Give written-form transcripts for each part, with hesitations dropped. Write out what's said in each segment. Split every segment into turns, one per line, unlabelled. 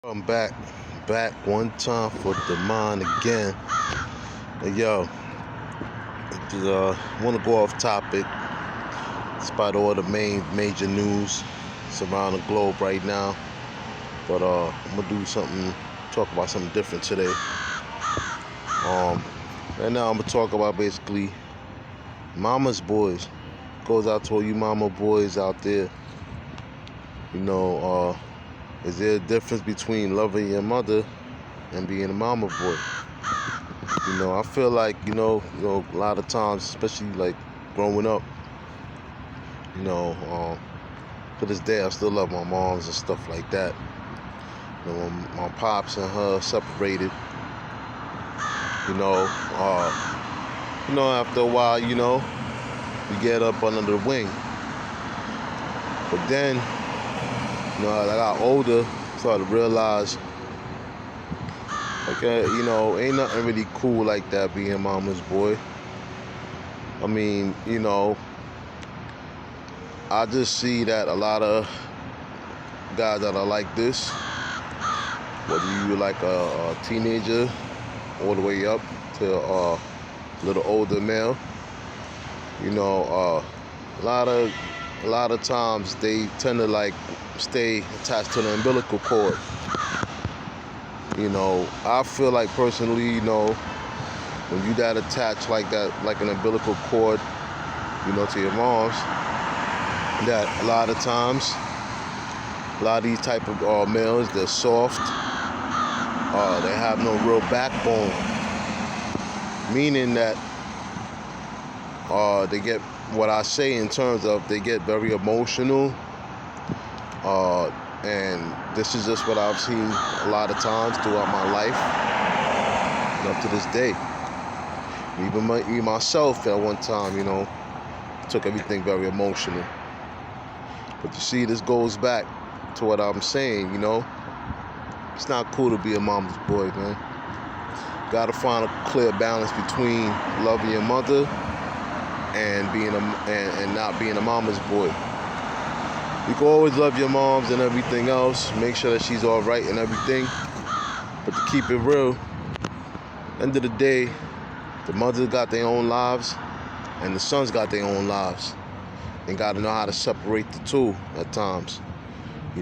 I'm back one time for the mind again. Hey, yo, want to go off topic despite all the major news surrounding the globe right now. But I'm gonna talk about something different today. Um, right now I'm gonna talk about basically mama's boys. Goes out to all you mama boys out there. You know, is there a difference between loving your mother and being a mama boy? I feel like a lot of times, especially like growing up, you know, um, to this day, I still love my moms and stuff like that. When my pops and her separated, you know, after a while, we get up under the wing. But then, as I got older, started to realize, like, ain't nothing really cool like that being mama's boy. I mean, I just see that a lot of guys that are like this, whether you like a teenager all the way up to a little older male, a lot of times they tend to like stay attached to the umbilical cord. I feel like personally, when you that attached like that, like an umbilical cord, to your moms, that a lot of times, a lot of these type of males, they're soft. They have no real backbone, meaning that they get what I say in terms of they get very emotional. And this is just what I've seen a lot of times throughout my life and up to this day. Even myself at one time, took everything very emotional. But you see, this goes back to what I'm saying, It's not cool to be a mama's boy, man. Gotta find a clear balance between loving your mother and being and not being a mama's boy. You can always love your moms and everything else, make sure that she's all right and everything. But to keep it real, end of the day, the mothers got their own lives and the sons got their own lives. And got to know how to separate the two at times. I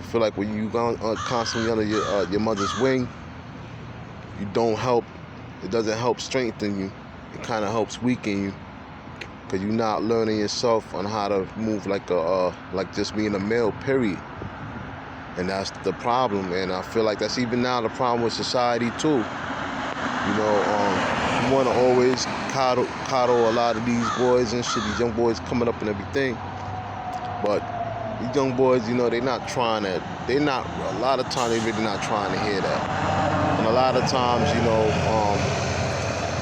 feel like when you constantly under your mother's wing, you don't help. It doesn't help strengthen you. It kind of helps weaken you. Because you're not learning yourself on how to move like just being a male, period. And that's the problem. And I feel like that's even now the problem with society too. You want to always coddle a lot of these boys and shit, these young boys coming up and everything. But these young boys, they're not trying to, a lot of times they're really not trying to hear that. And a lot of times,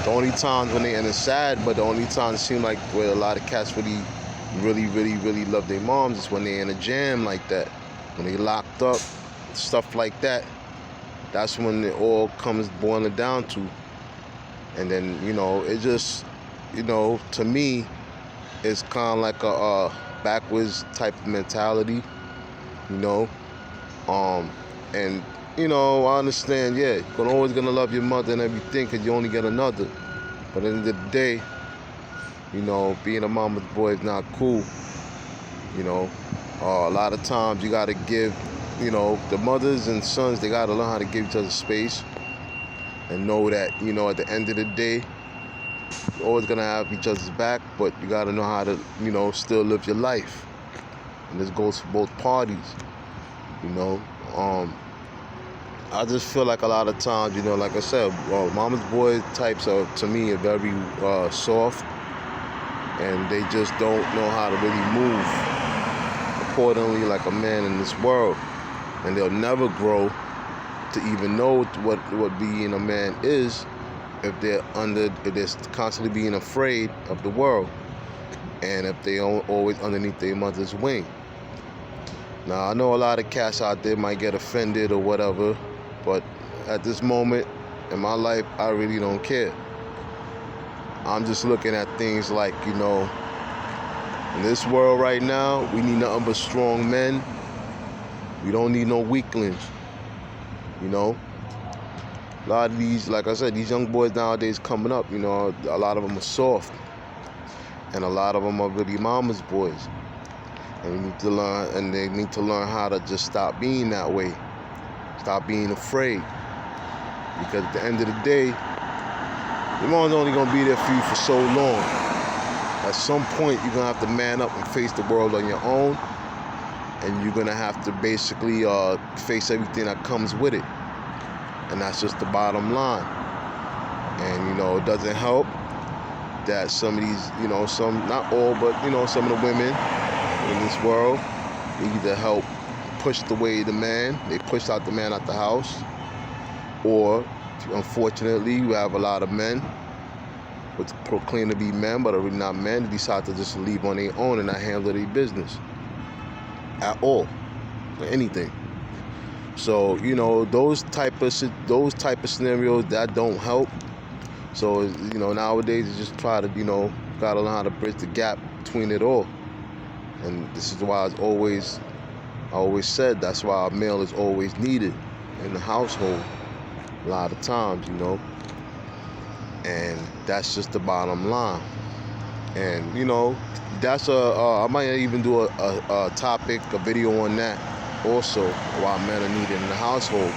the only times when and it's sad, but the only times it seems like where a lot of cats really love their moms is when they're in a jam like that, when they locked up, stuff like that. That's when it all comes boiling down to. And then it just to me, it's kind of like a backwards type of mentality, and I understand, yeah, you're always gonna love your mother and everything because you only get another. But at the end of the day, being a mama's boy is not cool. A lot of times you gotta give, the mothers and sons, they gotta learn how to give each other space and know that, at the end of the day, you're always gonna have each other's back, but you gotta know how to, still live your life. And this goes for both parties, I just feel like a lot of times, like I said, mama's boy types are, to me, are very soft, and they just don't know how to really move accordingly like a man in this world, and they'll never grow to even know what being a man is if they're constantly being afraid of the world, and if they always underneath their mother's wing. Now, I know a lot of cats out there might get offended or whatever, but at this moment in my life, I really don't care. I'm just looking at things like, in this world right now, we need nothing but strong men We don't need no weaklings, you know. A lot of these, like I said, these young boys nowadays coming up, you know, a lot of them are soft. And a lot of them are really mama's boys. And we need to learn, and they need to learn how to just stop being that way. Stop being afraid. Because at the end of the day, your mom's only gonna be there for you for so long. At some point, you're gonna have to man up and face the world on your own. And you're gonna have to basically face everything that comes with it. And that's just the bottom line. And you know, it doesn't help that some of these, you know, some, not all, but you know, some of the women in this world, they either help push away the man, they push out the man out the house, or unfortunately, you have a lot of men who proclaim to be men but are really not men, decide to just leave on their own and not handle their business at all, or anything. So you know, those type of scenarios that don't help. So you know, nowadays you just try to, you know, gotta learn how to bridge the gap between it all. And this is why I always said that's why a male is always needed in the household a lot of times, you know. And that's just the bottom line. And you know, that's I might even do a topic, a video on that also, why men are needed in the household.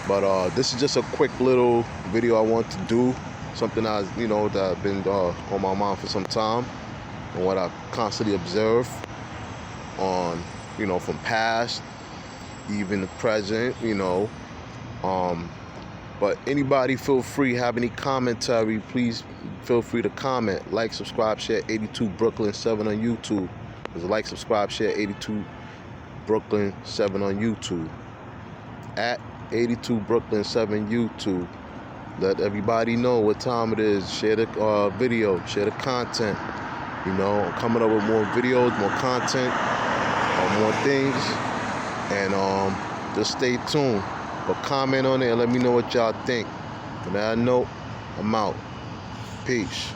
But this is just a quick little video I want to do, something that I've been on my mind for some time, and what I constantly observe on, you know, from past, even the present, you know. But anybody feel free, have any commentary, please feel free to comment. Like, subscribe, share 82 Brooklyn 7 on YouTube. There's a like, subscribe, share 82 Brooklyn 7 on YouTube. At 82 Brooklyn 7 YouTube. Let everybody know what time it is. Share the video, share the content. You know, I'm coming up with more videos, more content, more things. And just stay tuned. But comment on it and let me know what y'all think. On that note, I'm out. Peace.